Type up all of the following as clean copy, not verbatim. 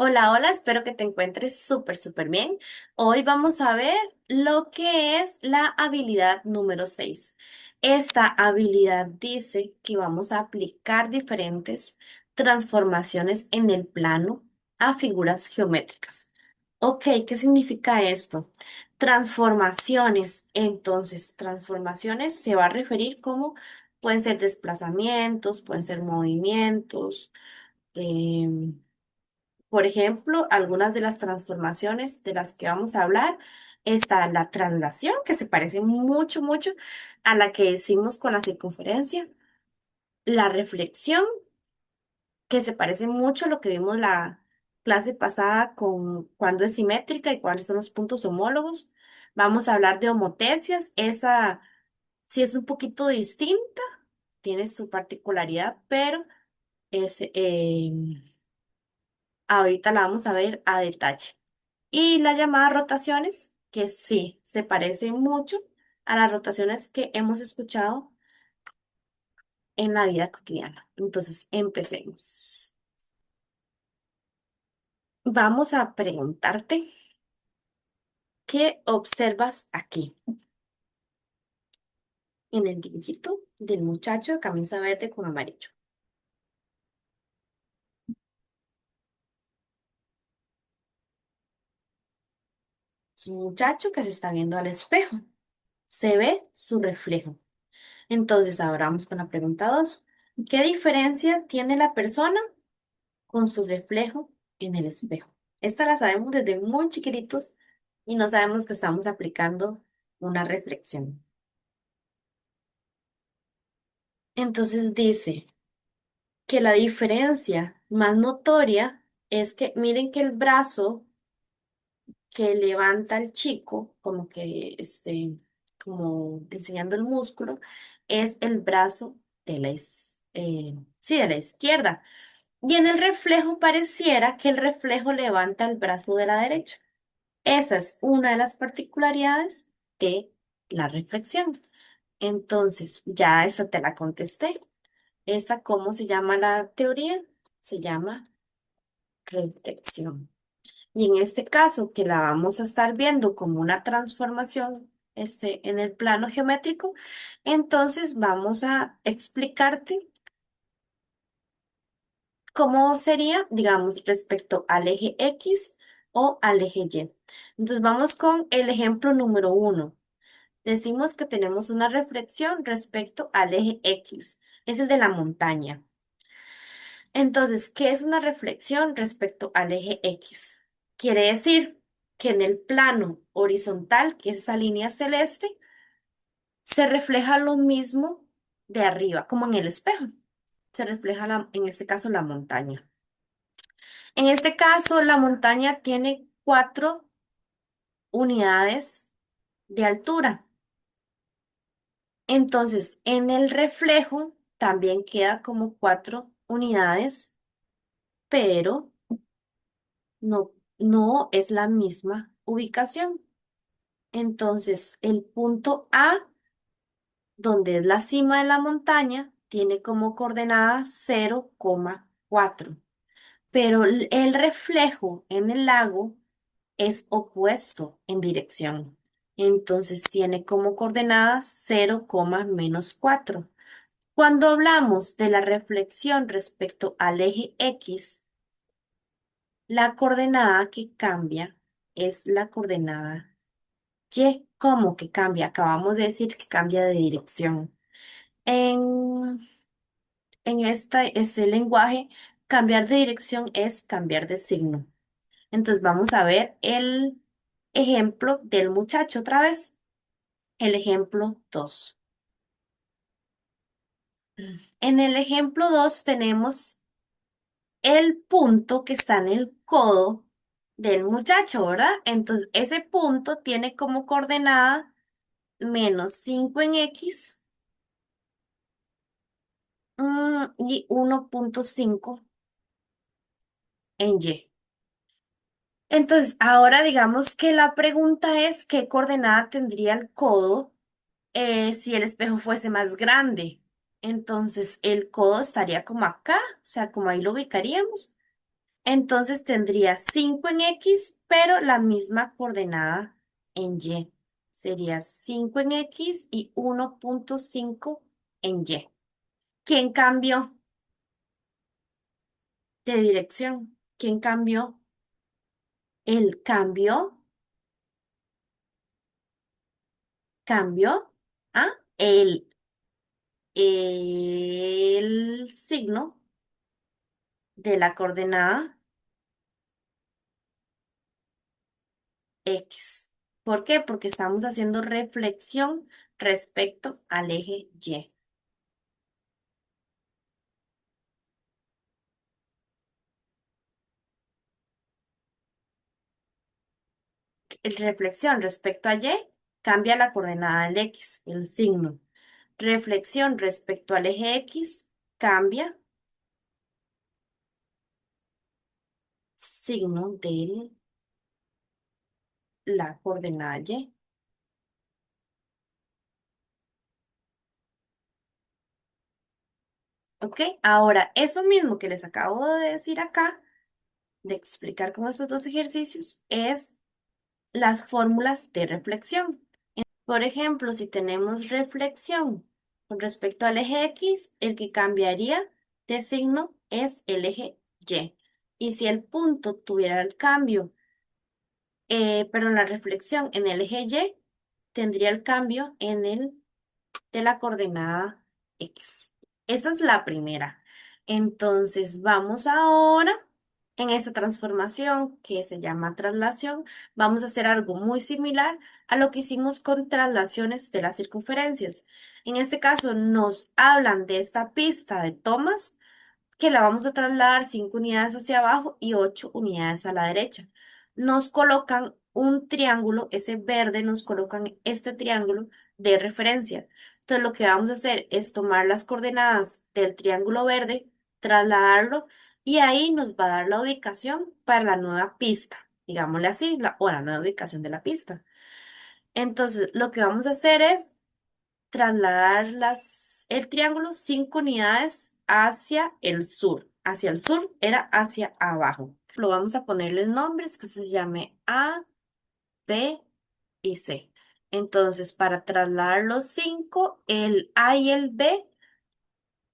Hola, hola, espero que te encuentres súper bien. Hoy vamos a ver lo que es la habilidad número 6. Esta habilidad dice que vamos a aplicar diferentes transformaciones en el plano a figuras geométricas. Ok, ¿qué significa esto? Transformaciones. Entonces, transformaciones se va a referir como pueden ser desplazamientos, pueden ser movimientos. em, por ejemplo, algunas de las transformaciones de las que vamos a hablar está la traslación, que se parece mucho a la que hicimos con la circunferencia, la reflexión, que se parece mucho a lo que vimos la clase pasada con cuándo es simétrica y cuáles son los puntos homólogos. Vamos a hablar de homotecias, esa sí es un poquito distinta, tiene su particularidad, pero es, ahorita la vamos a ver a detalle. Y las llamadas rotaciones, que sí, se parecen mucho a las rotaciones que hemos escuchado en la vida cotidiana. Entonces, empecemos. Vamos a preguntarte, ¿qué observas aquí? En el dibujito del muchacho de camisa verde con amarillo. Es un muchacho que se está viendo al espejo. Se ve su reflejo. Entonces, ahora vamos con la pregunta 2. ¿Qué diferencia tiene la persona con su reflejo en el espejo? Esta la sabemos desde muy chiquititos y no sabemos que estamos aplicando una reflexión. Entonces dice que la diferencia más notoria es que miren que el brazo que levanta el chico, como que como enseñando el músculo, es el brazo de sí, de la izquierda. Y en el reflejo pareciera que el reflejo levanta el brazo de la derecha. Esa es una de las particularidades de la reflexión. Entonces, ya esa te la contesté. ¿Esta cómo se llama la teoría? Se llama reflexión. Y en este caso, que la vamos a estar viendo como una transformación en el plano geométrico, entonces vamos a explicarte cómo sería, digamos, respecto al eje X o al eje Y. Entonces vamos con el ejemplo número 1. Decimos que tenemos una reflexión respecto al eje X, es el de la montaña. Entonces, ¿qué es una reflexión respecto al eje X? Quiere decir que en el plano horizontal, que es esa línea celeste, se refleja lo mismo de arriba, como en el espejo. Se refleja, en este caso, la montaña. En este caso, la montaña tiene 4 unidades de altura. Entonces, en el reflejo también queda como 4 unidades, pero no es la misma ubicación. Entonces, el punto A, donde es la cima de la montaña, tiene como coordenada 0,4. Pero el reflejo en el lago es opuesto en dirección. Entonces, tiene como coordenada 0,-4. Cuando hablamos de la reflexión respecto al eje X, la coordenada que cambia es la coordenada Y. ¿Cómo que cambia? Acabamos de decir que cambia de dirección. En, en este lenguaje, cambiar de dirección es cambiar de signo. Entonces vamos a ver el ejemplo del muchacho otra vez. El ejemplo 2. En el ejemplo 2 tenemos el punto que está en el codo del muchacho, ¿verdad? Entonces, ese punto tiene como coordenada -5 en X, y 1,5 en Y. Entonces, ahora digamos que la pregunta es qué coordenada tendría el codo si el espejo fuese más grande. Entonces, el codo estaría como acá, o sea, como ahí lo ubicaríamos. Entonces tendría 5 en X, pero la misma coordenada en Y. Sería 5 en X y 1,5 en Y. ¿Quién cambió de dirección? ¿Quién cambió? El cambio, ¿ah? El signo de la coordenada X. ¿Por qué? Porque estamos haciendo reflexión respecto al eje Y. Reflexión respecto a Y cambia la coordenada del X, el signo. Reflexión respecto al eje X cambia signo de la coordenada Y. ¿Ok? Ahora, eso mismo que les acabo de decir acá, de explicar con esos dos ejercicios, es las fórmulas de reflexión. Por ejemplo, si tenemos reflexión con respecto al eje X, el que cambiaría de signo es el eje Y. Y si el punto tuviera el cambio, pero en la reflexión en el eje Y, tendría el cambio en el de la coordenada X. Esa es la primera. Entonces, vamos ahora en esta transformación que se llama traslación. Vamos a hacer algo muy similar a lo que hicimos con traslaciones de las circunferencias. En este caso, nos hablan de esta pista de tomas que la vamos a trasladar 5 unidades hacia abajo y 8 unidades a la derecha. Nos colocan un triángulo, ese verde nos colocan este triángulo de referencia. Entonces lo que vamos a hacer es tomar las coordenadas del triángulo verde, trasladarlo y ahí nos va a dar la ubicación para la nueva pista, digámosle así, o la nueva ubicación de la pista. Entonces lo que vamos a hacer es trasladar el triángulo 5 unidades hacia el sur. Hacia el sur era hacia abajo. Lo vamos a ponerles nombres que se llame A, B y C. Entonces, para trasladar los 5, el A y el B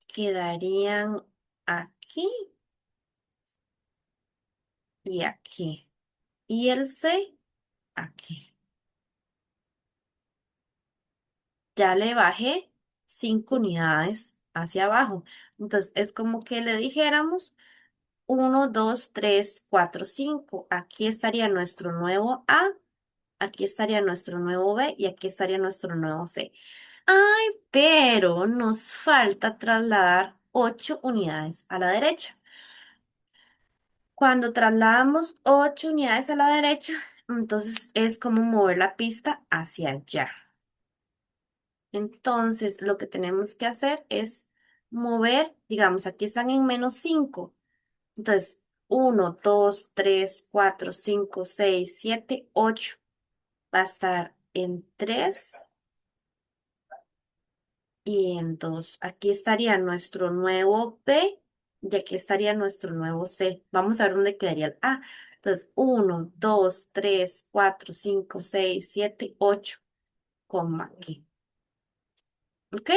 quedarían aquí y aquí. Y el C aquí. Ya le bajé 5 unidades hacia abajo. Entonces, es como que le dijéramos 1, 2, 3, 4, 5. Aquí estaría nuestro nuevo A, aquí estaría nuestro nuevo B y aquí estaría nuestro nuevo C. Ay, pero nos falta trasladar 8 unidades a la derecha. Cuando trasladamos 8 unidades a la derecha, entonces es como mover la pista hacia allá. Entonces, lo que tenemos que hacer es mover, digamos, aquí están en -5. Entonces, 1, 2, 3, 4, 5, 6, 7, 8. Va a estar en 3 y en 2. Aquí estaría nuestro nuevo B y aquí estaría nuestro nuevo C. Vamos a ver dónde quedaría el A. Entonces, 1, 2, 3, 4, 5, 6, 7, 8, coma aquí. ¿Ok?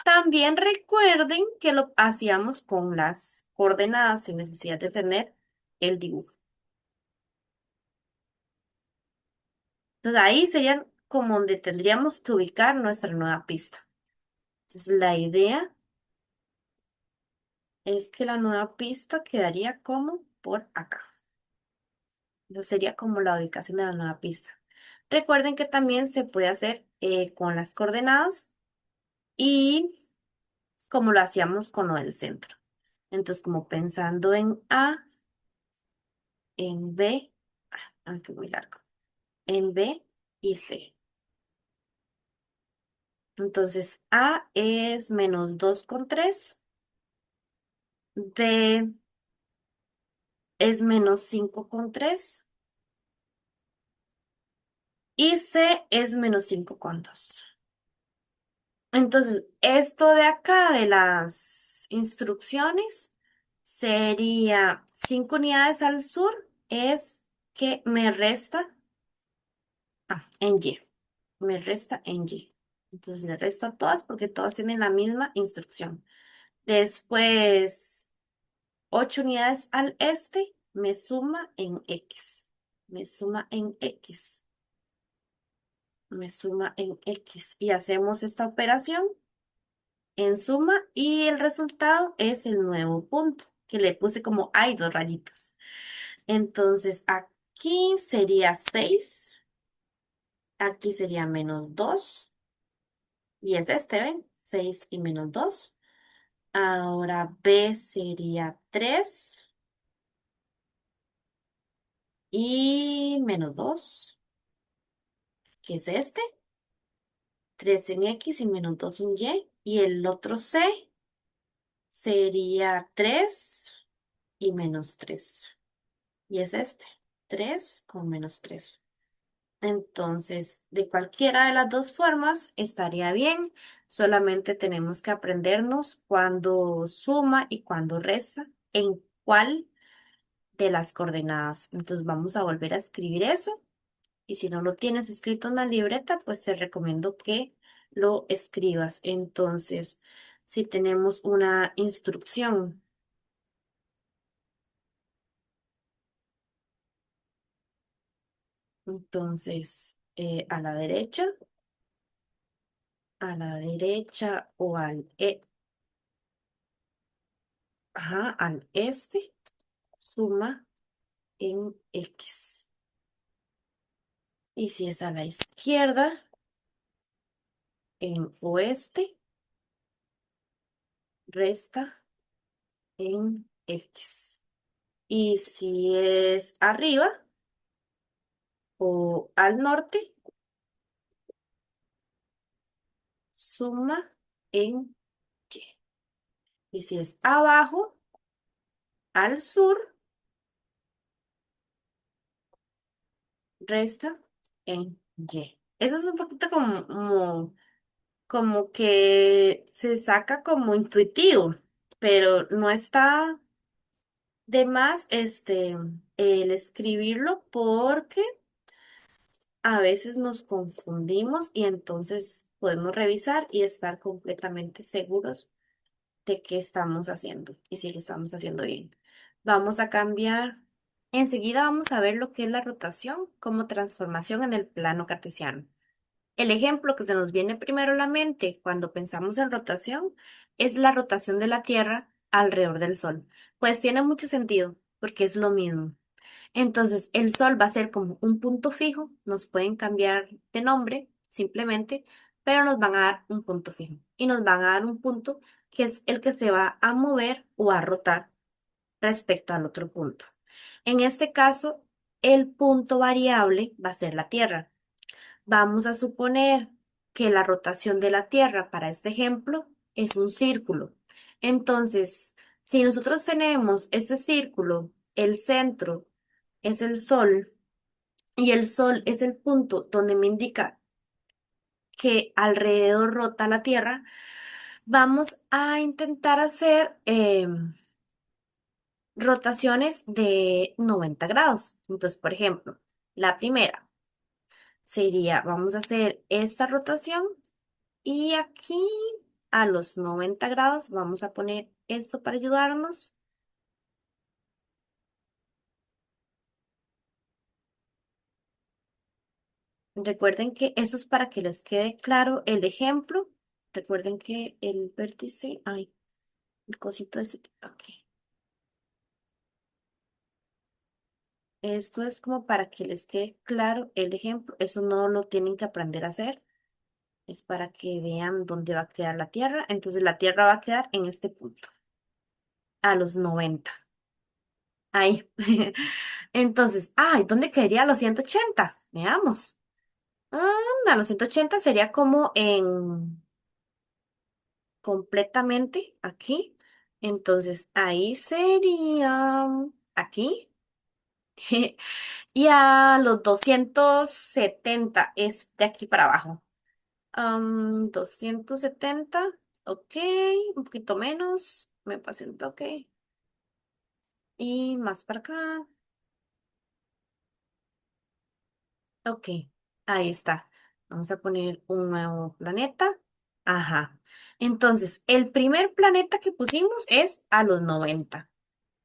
También recuerden que lo hacíamos con las coordenadas sin necesidad de tener el dibujo. Entonces ahí serían como donde tendríamos que ubicar nuestra nueva pista. Entonces la idea es que la nueva pista quedaría como por acá. Esa sería como la ubicación de la nueva pista. Recuerden que también se puede hacer con las coordenadas y como lo hacíamos con lo del centro. Entonces como pensando en A, en B, aunque muy largo, en B y C. Entonces A es -2,3. B es -5,3 y C es -5,2. Entonces, esto de acá de las instrucciones Sería 5 unidades al sur es que me resta en Y. Me resta en Y. Entonces le resto a todas porque todas tienen la misma instrucción. Después, 8 unidades al este me suma en X. Me suma en X. Me suma en X. Y hacemos esta operación en suma y el resultado es el nuevo punto que le puse como hay dos rayitas. Entonces aquí sería 6, aquí sería -2 y es este, ¿ven? 6 y -2. Ahora B sería 3 y -2, que es este. 3 en X y -2 en Y. Y el otro C sería 3 y -3. Y es este, 3 con -3. Entonces, de cualquiera de las dos formas estaría bien. Solamente tenemos que aprendernos cuándo suma y cuándo resta, en cuál de las coordenadas. Entonces, vamos a volver a escribir eso. Y si no lo tienes escrito en la libreta, pues te recomiendo que lo escribas. Entonces, si tenemos una instrucción, entonces a la derecha o al este, suma en X. Y si es a la izquierda, en oeste, resta en X. Y si es arriba o al norte, suma en Y. Y si es abajo, al sur, resta en Y. Eso es un poquito como que se saca como intuitivo, pero no está de más el escribirlo porque a veces nos confundimos y entonces podemos revisar y estar completamente seguros de qué estamos haciendo y si lo estamos haciendo bien. Vamos a cambiar. Enseguida vamos a ver lo que es la rotación como transformación en el plano cartesiano. El ejemplo que se nos viene primero a la mente cuando pensamos en rotación es la rotación de la Tierra alrededor del Sol. Pues tiene mucho sentido porque es lo mismo. Entonces, el Sol va a ser como un punto fijo, nos pueden cambiar de nombre simplemente, pero nos van a dar un punto fijo y nos van a dar un punto que es el que se va a mover o a rotar respecto al otro punto. En este caso, el punto variable va a ser la Tierra. Vamos a suponer que la rotación de la Tierra para este ejemplo es un círculo. Entonces, si nosotros tenemos ese círculo, el centro es el Sol y el Sol es el punto donde me indica que alrededor rota la Tierra, vamos a intentar hacer rotaciones de 90 grados. Entonces, por ejemplo, la primera sería, vamos a hacer esta rotación. Y aquí a los 90 grados vamos a poner esto para ayudarnos. Recuerden que eso es para que les quede claro el ejemplo. Recuerden que el vértice, ay, el cosito ese, aquí. Esto es como para que les quede claro el ejemplo. Eso no lo tienen que aprender a hacer. Es para que vean dónde va a quedar la Tierra. Entonces la Tierra va a quedar en este punto, a los 90. Ahí. Entonces, ay, ¿dónde quedaría los 180? Veamos. A los 180 sería como en completamente aquí. Entonces ahí sería aquí. Y a los 270 es de aquí para abajo. 270, ok, un poquito menos. Me pasé un toque. Y más para acá. Ok, ahí está. Vamos a poner un nuevo planeta. Ajá. Entonces, el primer planeta que pusimos es a los 90.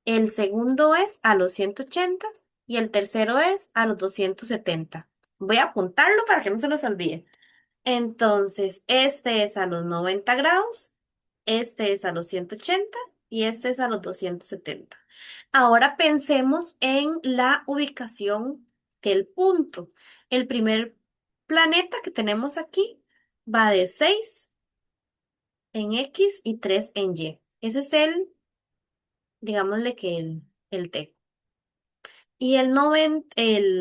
El segundo es a los 180 y el tercero es a los 270. Voy a apuntarlo para que no se nos olvide. Entonces, este es a los 90 grados, este es a los 180 y este es a los 270. Ahora pensemos en la ubicación del punto. El primer planeta que tenemos aquí va de 6 en X y 3 en Y. Ese es digámosle que el T. Y el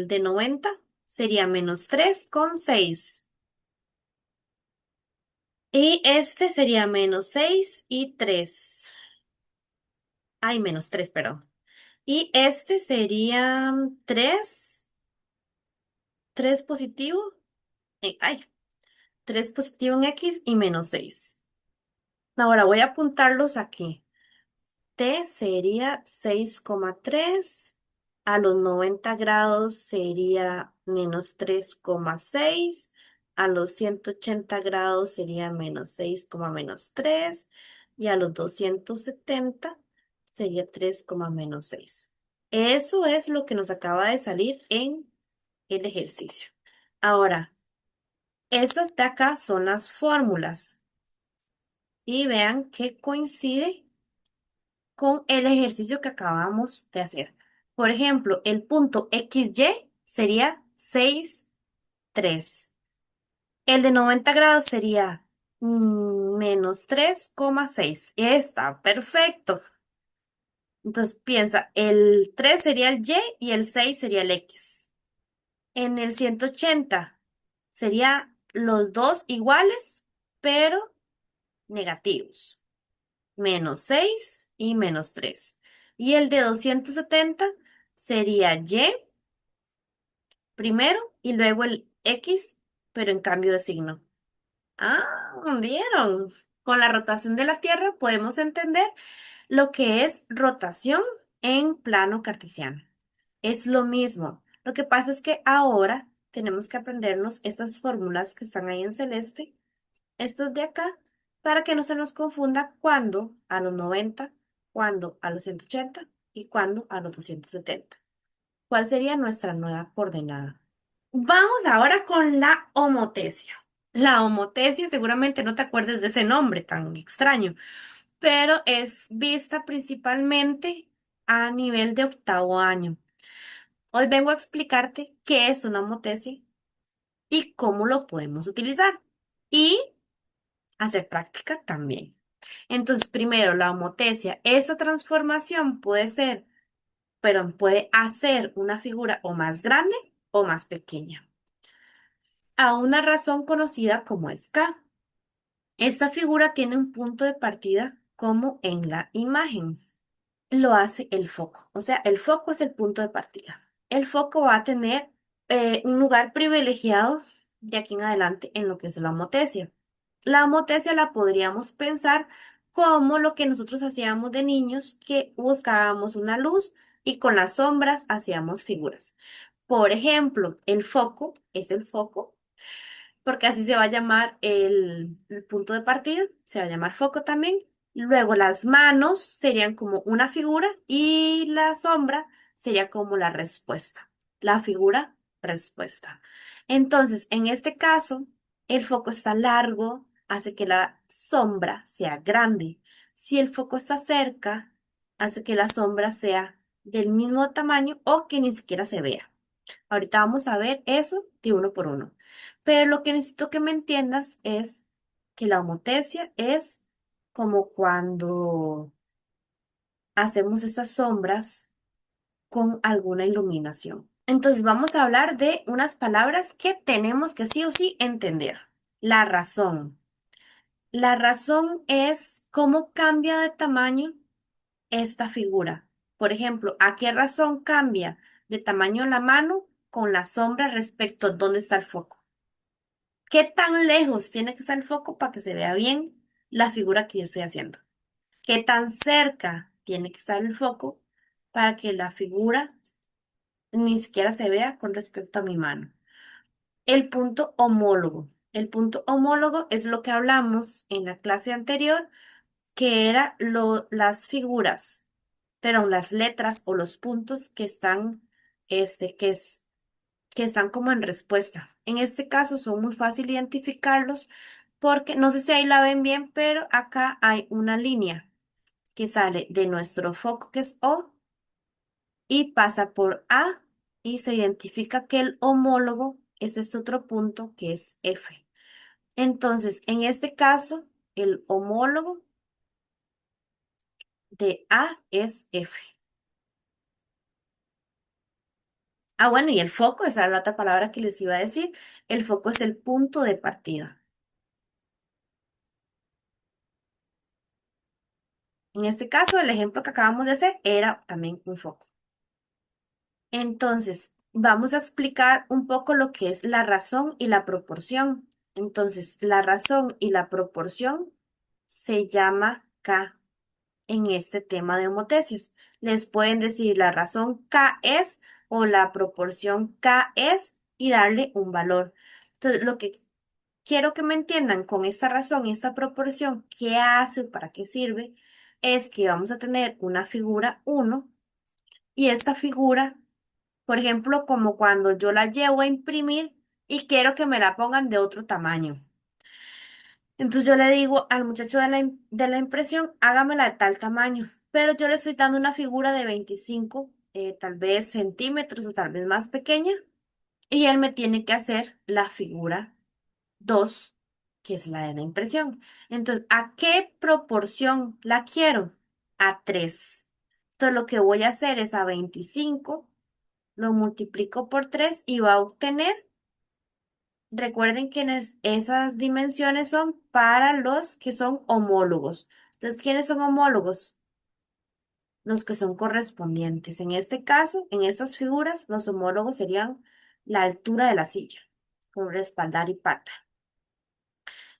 de 90 sería -3,6. Y este sería -6 y 3. Ay, -3, perdón. Y este sería 3 positivo. Ay, 3 positivo en X y -6. Ahora voy a apuntarlos aquí. T sería 6,3. A los 90 grados sería -3,6. A los 180 grados sería -6, -3. Y a los 270 sería 3, -6. Eso es lo que nos acaba de salir en el ejercicio. Ahora, estas de acá son las fórmulas. Y vean que coincide con el ejercicio que acabamos de hacer. Por ejemplo, el punto XY sería 6,3. El de 90 grados sería -3,6. Está perfecto. Entonces piensa, el 3 sería el Y y el 6 sería el X. En el 180 sería los dos iguales, pero negativos. -6 y -3. Y el de 270 sería Y primero y luego el X, pero en cambio de signo. Ah, ¿vieron? Con la rotación de la Tierra podemos entender lo que es rotación en plano cartesiano. Es lo mismo. Lo que pasa es que ahora tenemos que aprendernos estas fórmulas que están ahí en celeste, estos de acá, para que no se nos confunda cuando a los 90, cuando a los 180 y cuando a los 270. ¿Cuál sería nuestra nueva coordenada? Vamos ahora con la homotesia. La homotesia, seguramente no te acuerdes de ese nombre tan extraño, pero es vista principalmente a nivel de octavo año. Hoy vengo a explicarte qué es una homotesia y cómo lo podemos utilizar y hacer práctica también. Entonces, primero, la homotesia. Esa transformación puede ser, pero puede hacer una figura o más grande o más pequeña, a una razón conocida como es K. Esta figura tiene un punto de partida como en la imagen. Lo hace el foco. O sea, el foco es el punto de partida. El foco va a tener un lugar privilegiado de aquí en adelante en lo que es la homotesia. La homotesia la podríamos pensar como lo que nosotros hacíamos de niños, que buscábamos una luz y con las sombras hacíamos figuras. Por ejemplo, el foco es el foco porque así se va a llamar el punto de partida, se va a llamar foco también. Luego las manos serían como una figura y la sombra sería como la respuesta, la figura respuesta. Entonces, en este caso, el foco está largo, hace que la sombra sea grande. Si el foco está cerca, hace que la sombra sea del mismo tamaño o que ni siquiera se vea. Ahorita vamos a ver eso de uno por uno. Pero lo que necesito que me entiendas es que la homotesia es como cuando hacemos estas sombras con alguna iluminación. Entonces vamos a hablar de unas palabras que tenemos que sí o sí entender. La razón. La razón es cómo cambia de tamaño esta figura. Por ejemplo, ¿a qué razón cambia de tamaño la mano con la sombra respecto a dónde está el foco? ¿Qué tan lejos tiene que estar el foco para que se vea bien la figura que yo estoy haciendo? ¿Qué tan cerca tiene que estar el foco para que la figura ni siquiera se vea con respecto a mi mano. El punto homólogo. El punto homólogo es lo que hablamos en la clase anterior, que era las figuras, pero las letras o los puntos que están, que están como en respuesta. En este caso son muy fácil identificarlos porque no sé si ahí la ven bien, pero acá hay una línea que sale de nuestro foco que es O y pasa por A y se identifica que el homólogo es este otro punto que es F. Entonces, en este caso, el homólogo de A es F. Ah, bueno, y el foco, esa era la otra palabra que les iba a decir. El foco es el punto de partida. En este caso, el ejemplo que acabamos de hacer era también un foco. Entonces, vamos a explicar un poco lo que es la razón y la proporción. Entonces, la razón y la proporción se llama K en este tema de homotesis. Les pueden decir la razón K es o la proporción K es y darle un valor. Entonces, lo que quiero que me entiendan con esta razón y esta proporción, qué hace, para qué sirve, es que vamos a tener una figura uno y esta figura, por ejemplo, como cuando yo la llevo a imprimir y quiero que me la pongan de otro tamaño. Entonces yo le digo al muchacho de la impresión, hágamela de tal tamaño, pero yo le estoy dando una figura de 25, tal vez centímetros o tal vez más pequeña, y él me tiene que hacer la figura 2, que es la de la impresión. Entonces, ¿a qué proporción la quiero? A 3. Entonces lo que voy a hacer es a 25 lo multiplico por 3 y va a obtener. Recuerden que esas dimensiones son para los que son homólogos. Entonces, ¿quiénes son homólogos? Los que son correspondientes. En este caso, en estas figuras, los homólogos serían la altura de la silla, con respaldar y pata.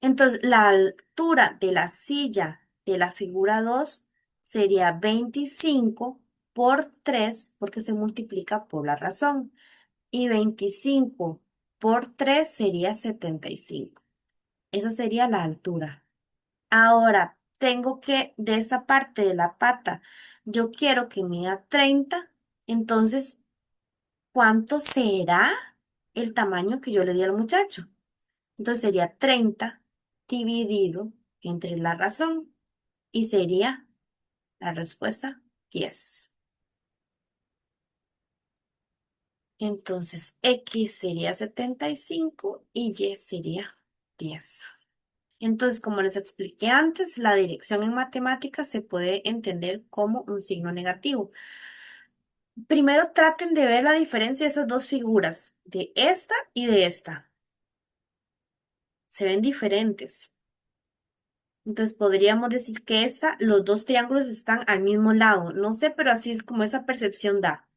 Entonces, la altura de la silla de la figura 2 sería 25 por 3, porque se multiplica por la razón. Y 25 por 3 sería 75. Esa sería la altura. Ahora, tengo que, de esta parte de la pata, yo quiero que mida 30. Entonces, ¿cuánto será el tamaño que yo le di al muchacho? Entonces sería 30 dividido entre la razón y sería la respuesta 10. Entonces, X sería 75 y Y sería 10. Entonces, como les expliqué antes, la dirección en matemáticas se puede entender como un signo negativo. Primero traten de ver la diferencia de esas dos figuras, de esta y de esta. Se ven diferentes. Entonces podríamos decir que los dos triángulos están al mismo lado. No sé, pero así es como esa percepción da.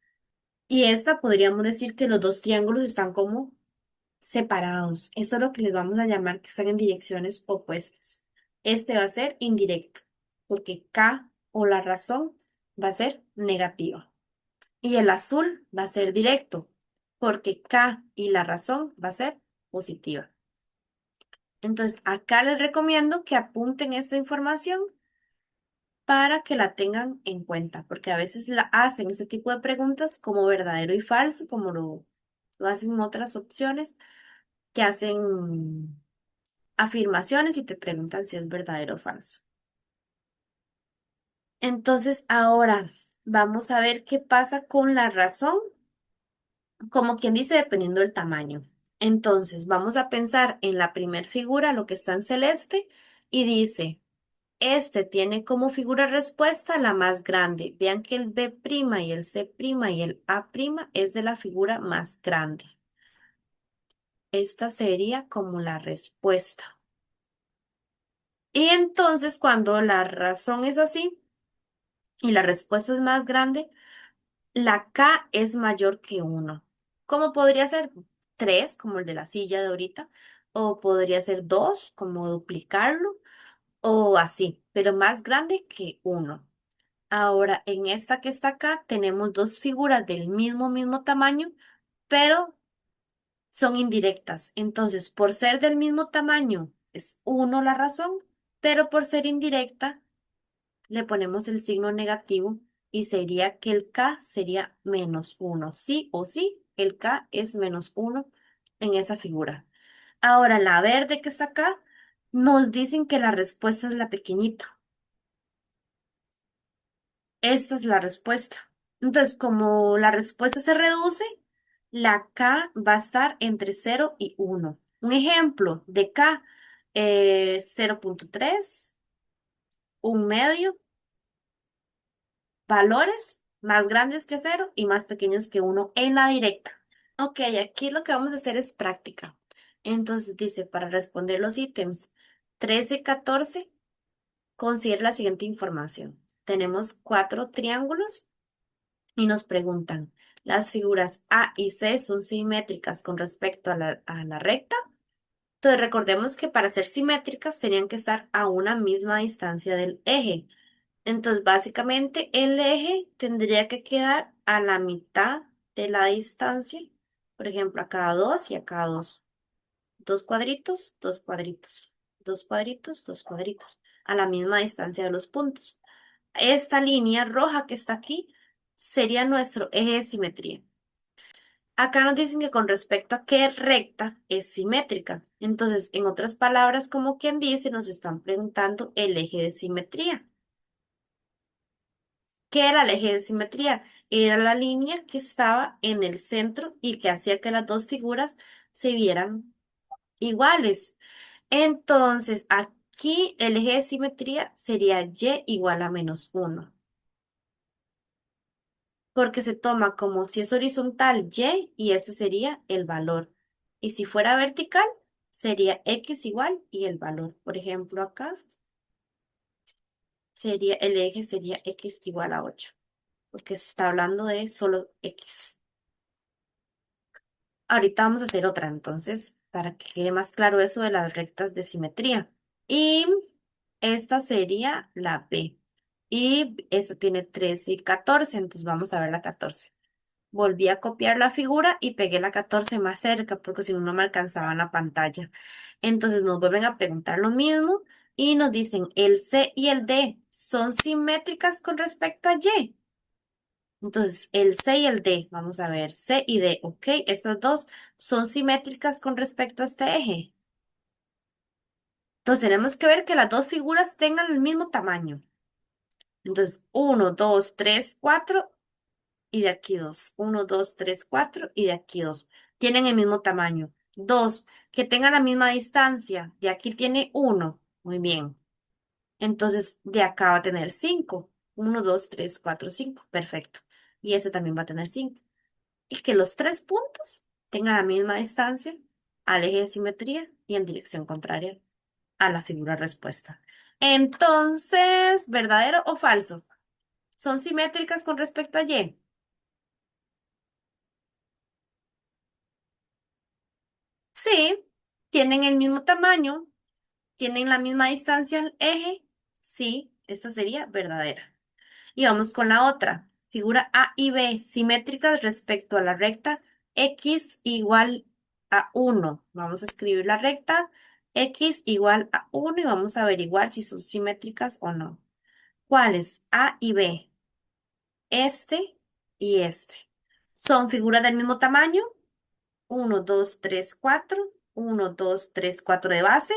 Y esta podríamos decir que los dos triángulos están como separados. Eso es lo que les vamos a llamar que están en direcciones opuestas. Este va a ser indirecto, porque K o la razón va a ser negativa. Y el azul va a ser directo, porque K y la razón va a ser positiva. Entonces, acá les recomiendo que apunten esta información para que la tengan en cuenta, porque a veces la hacen ese tipo de preguntas como verdadero y falso, como lo hacen en otras opciones, que hacen afirmaciones y te preguntan si es verdadero o falso. Entonces, ahora vamos a ver qué pasa con la razón, como quien dice, dependiendo del tamaño. Entonces, vamos a pensar en la primer figura, lo que está en celeste, y dice, este tiene como figura respuesta la más grande. Vean que el B' y el C' y el A' es de la figura más grande. Esta sería como la respuesta. Y entonces, cuando la razón es así y la respuesta es más grande, la K es mayor que 1. ¿Cómo podría ser? 3, como el de la silla de ahorita, o podría ser 2, como duplicarlo, o así, pero más grande que 1. Ahora, en esta que está acá, tenemos dos figuras del mismo tamaño, pero son indirectas. Entonces, por ser del mismo tamaño, es uno la razón, pero por ser indirecta, le ponemos el signo negativo y sería que el K sería menos uno. Sí o sí, el K es menos uno en esa figura. Ahora, la verde que está acá, nos dicen que la respuesta es la pequeñita. Esta es la respuesta. Entonces, como la respuesta se reduce, la K va a estar entre cero y uno. Un ejemplo de K, 0,3, un medio, valores más grandes que cero y más pequeños que uno en la directa. Ok, aquí lo que vamos a hacer es práctica. Entonces dice, para responder los ítems 13 y 14, considere la siguiente información. Tenemos cuatro triángulos y nos preguntan, ¿las figuras A y C son simétricas con respecto a la recta? Entonces recordemos que para ser simétricas tenían que estar a una misma distancia del eje. Entonces básicamente el eje tendría que quedar a la mitad de la distancia. Por ejemplo, acá dos y acá dos. Dos cuadritos, dos cuadritos. Dos cuadritos, dos cuadritos. A la misma distancia de los puntos. Esta línea roja que está aquí sería nuestro eje de simetría. Acá nos dicen que con respecto a qué recta es simétrica. Entonces, en otras palabras, como quien dice, nos están preguntando el eje de simetría. ¿Qué era el eje de simetría? Era la línea que estaba en el centro y que hacía que las dos figuras se vieran iguales. Entonces, aquí el eje de simetría sería y igual a menos uno, porque se toma como si es horizontal y ese sería el valor. Y si fuera vertical, sería x igual y el valor. Por ejemplo, acá sería el eje sería x igual a 8, porque se está hablando de solo x. Ahorita vamos a hacer otra, entonces, para que quede más claro eso de las rectas de simetría. Y esta sería la B. Y esta tiene 13 y 14, entonces vamos a ver la 14. Volví a copiar la figura y pegué la 14 más cerca, porque si no, no me alcanzaba en la pantalla. Entonces nos vuelven a preguntar lo mismo y nos dicen, ¿el C y el D son simétricas con respecto a Y? Entonces, el C y el D, vamos a ver, C y D, ok, estas dos son simétricas con respecto a este eje. Entonces, tenemos que ver que las dos figuras tengan el mismo tamaño. Entonces, uno, 2, 3, 4 y de aquí 2. Uno, 2, 3, 4 y de aquí 2. Tienen el mismo tamaño. Dos, que tengan la misma distancia. De aquí tiene uno. Muy bien. Entonces, de acá va a tener 5. Uno, 2, 3, 4, 5. Perfecto. Y ese también va a tener 5. Y que los tres puntos tengan la misma distancia al eje de simetría y en dirección contraria a la figura respuesta. Entonces, ¿verdadero o falso? ¿Son simétricas con respecto a Y? Sí, tienen el mismo tamaño, tienen la misma distancia al eje. Sí, esta sería verdadera. Y vamos con la otra. Figura A y B simétricas respecto a la recta x igual a uno. Vamos a escribir la recta x igual a uno y vamos a averiguar si son simétricas o no. ¿Cuáles? A y B. Este y este. ¿Son figuras del mismo tamaño? Uno, 2, 3, 4. Uno, 2, 3, 4 de base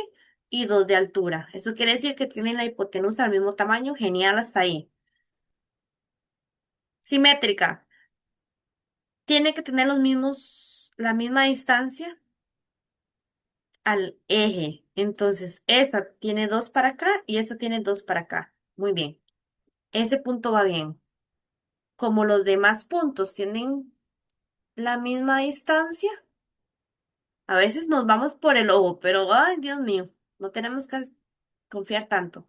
y 2 de altura. Eso quiere decir que tienen la hipotenusa al mismo tamaño. Genial hasta ahí. Simétrica. Tiene que tener la misma distancia al eje. Entonces, esta tiene dos para acá y esta tiene dos para acá. Muy bien. Ese punto va bien. Como los demás puntos tienen la misma distancia, a veces nos vamos por el ojo, pero ay, Dios mío, no tenemos que confiar tanto.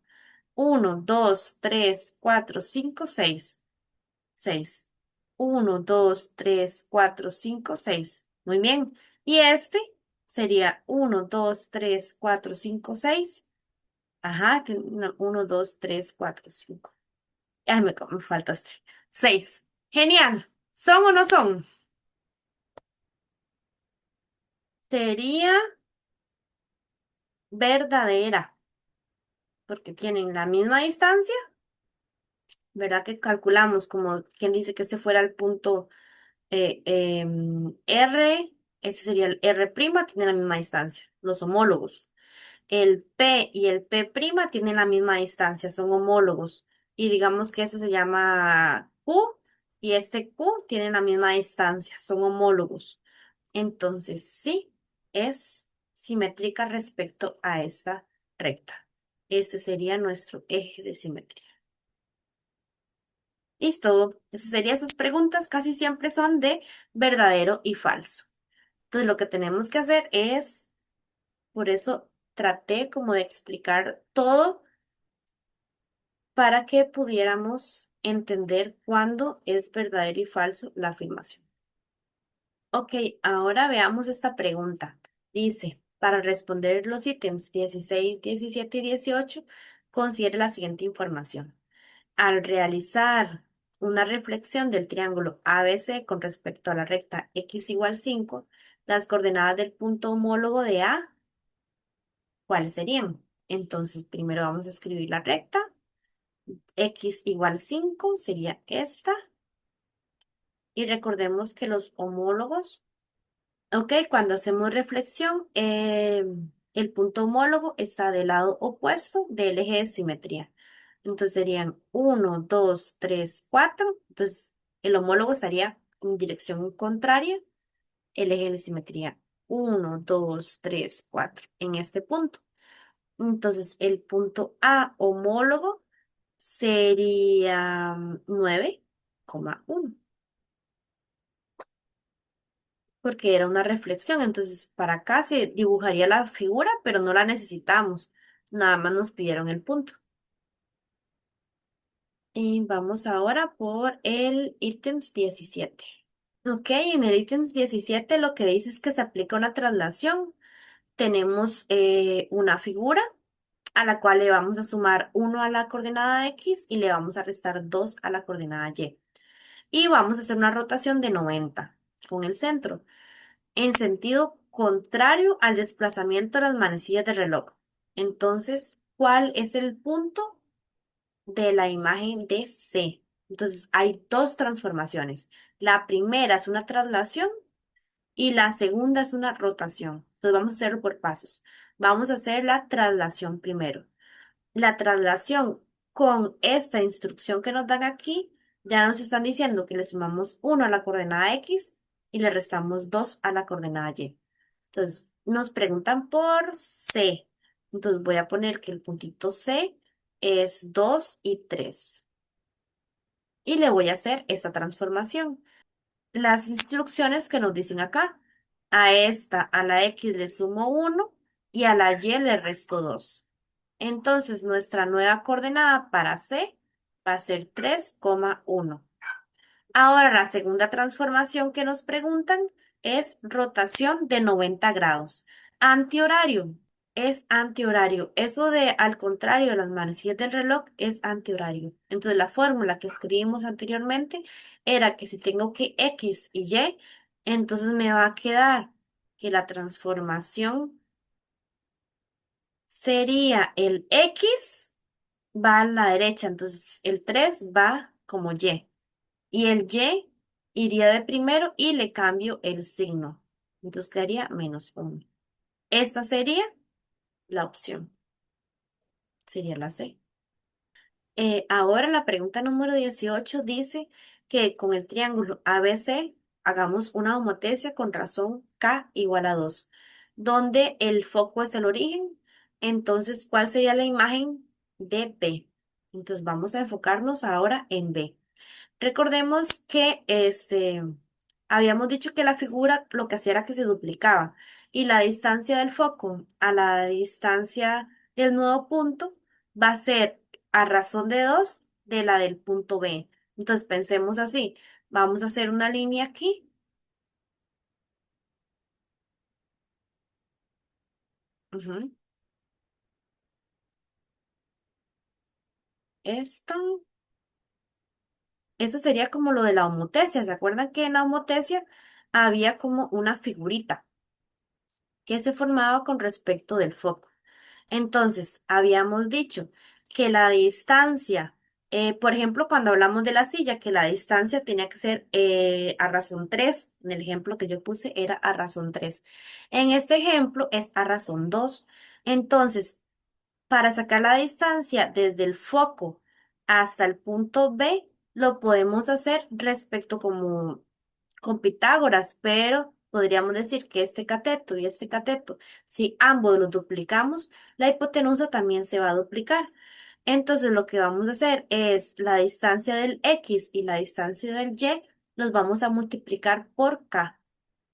Uno, 2, 3, 4, 5, 6. 6. Uno, 2, 3, 4, 5, 6. Muy bien. Y este sería uno, 2, 3, 4, 5, 6. Ajá, 1, 2, 3, 4, 5. Ay, me faltaste. 6. Genial. ¿Son o no son? Sería verdadera, porque tienen la misma distancia, ¿verdad? Que calculamos como quien dice que ese fuera el punto R, ese sería el R', tienen la misma distancia, los homólogos. El P y el P' tienen la misma distancia, son homólogos. Y digamos que eso se llama Q y este Q tienen la misma distancia, son homólogos. Entonces, sí, es simétrica respecto a esta recta. Este sería nuestro eje de simetría. Listo. Esas serían esas preguntas, casi siempre son de verdadero y falso. Entonces, lo que tenemos que hacer es, por eso traté como de explicar todo para que pudiéramos entender cuándo es verdadero y falso la afirmación. Ok, ahora veamos esta pregunta. Dice, para responder los ítems 16, 17 y 18, considere la siguiente información. Al realizar una reflexión del triángulo ABC con respecto a la recta x igual 5, las coordenadas del punto homólogo de A, ¿cuáles serían? Entonces, primero vamos a escribir la recta. X igual 5 sería esta. Y recordemos que los homólogos, ok, cuando hacemos reflexión, el punto homólogo está del lado opuesto del eje de simetría. Entonces serían 1, 2, 3, 4. Entonces el homólogo estaría en dirección contraria, el eje de simetría 1, 2, 3, 4 en este punto. Entonces el punto A homólogo sería 9,1 porque era una reflexión. Entonces, para acá se dibujaría la figura, pero no la necesitamos. Nada más nos pidieron el punto. Y vamos ahora por el ítems 17. Ok, en el ítems 17 lo que dice es que se aplica una traslación. Tenemos una figura a la cual le vamos a sumar 1 a la coordenada X y le vamos a restar 2 a la coordenada Y. Y vamos a hacer una rotación de 90 con el centro, en sentido contrario al desplazamiento de las manecillas del reloj. Entonces, ¿cuál es el punto de la imagen de C? Entonces, hay dos transformaciones. La primera es una traslación y la segunda es una rotación. Entonces, vamos a hacerlo por pasos. Vamos a hacer la traslación primero. La traslación con esta instrucción que nos dan aquí, ya nos están diciendo que le sumamos 1 a la coordenada X y le restamos 2 a la coordenada Y. Entonces, nos preguntan por C. Entonces, voy a poner que el puntito C es 2 y 3. Y le voy a hacer esta transformación. Las instrucciones que nos dicen acá. A esta, a la X le sumo 1 y a la Y le resto 2. Entonces, nuestra nueva coordenada para C va a ser 3,1. Ahora, la segunda transformación que nos preguntan es rotación de 90 grados. Antihorario. Es antihorario. Eso de al contrario, las manecillas del reloj es antihorario. Entonces, la fórmula que escribimos anteriormente era que si tengo que X y Y, entonces me va a quedar que la transformación sería el X va a la derecha, entonces el 3 va como Y. Y el Y iría de primero y le cambio el signo. Entonces quedaría -1. Esta sería la opción, sería la C. Ahora la pregunta número 18 dice que con el triángulo ABC hagamos una homotesia con razón K igual a 2, donde el foco es el origen. Entonces, ¿cuál sería la imagen de B? Entonces, vamos a enfocarnos ahora en B. Recordemos que habíamos dicho que la figura lo que hacía era que se duplicaba y la distancia del foco a la distancia del nuevo punto va a ser a razón de 2 de la del punto B. Entonces pensemos así, vamos a hacer una línea aquí, ujú, esta Eso sería como lo de la homotesia. ¿Se acuerdan que en la homotesia había como una figurita que se formaba con respecto del foco? Entonces, habíamos dicho que la distancia, por ejemplo, cuando hablamos de la silla, que la distancia tenía que ser a razón 3. En el ejemplo que yo puse era a razón 3. En este ejemplo es a razón 2. Entonces, para sacar la distancia desde el foco hasta el punto B, lo podemos hacer respecto como con Pitágoras, pero podríamos decir que este cateto y este cateto, si ambos los duplicamos, la hipotenusa también se va a duplicar. Entonces lo que vamos a hacer es la distancia del X y la distancia del Y, los vamos a multiplicar por K,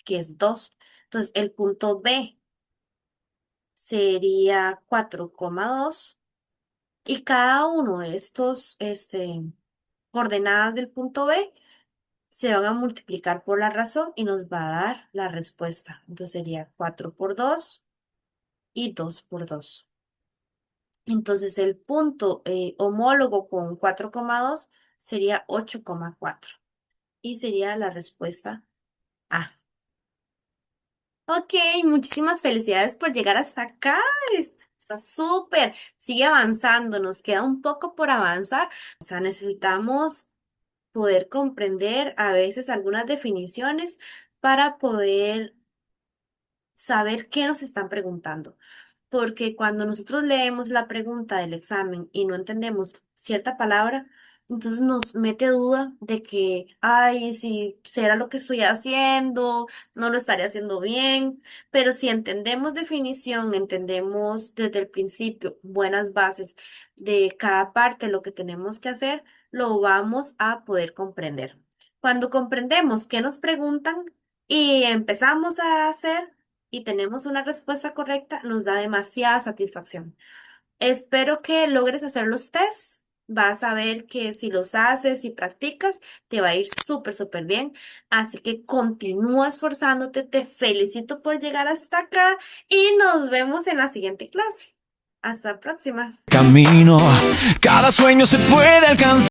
que es 2. Entonces el punto B sería 4,2 y cada uno de estos coordenadas del punto B se van a multiplicar por la razón y nos va a dar la respuesta. Entonces sería 4 por 2 y 2 por 2. Entonces el punto homólogo con 4,2 sería 8,4 y sería la respuesta A. Ok, muchísimas felicidades por llegar hasta acá. Está súper. Sigue avanzando. Nos queda un poco por avanzar. O sea, necesitamos poder comprender a veces algunas definiciones para poder saber qué nos están preguntando. Porque cuando nosotros leemos la pregunta del examen y no entendemos cierta palabra, entonces nos mete duda de que, ay, si será lo que estoy haciendo, no lo estaré haciendo bien. Pero si entendemos definición, entendemos desde el principio buenas bases de cada parte, lo que tenemos que hacer, lo vamos a poder comprender. Cuando comprendemos qué nos preguntan y empezamos a hacer y tenemos una respuesta correcta, nos da demasiada satisfacción. Espero que logres hacer los tests. Vas a ver que si los haces y practicas, te va a ir súper, súper bien. Así que continúa esforzándote. Te felicito por llegar hasta acá y nos vemos en la siguiente clase. Hasta la próxima. Camino, cada sueño se puede alcanzar.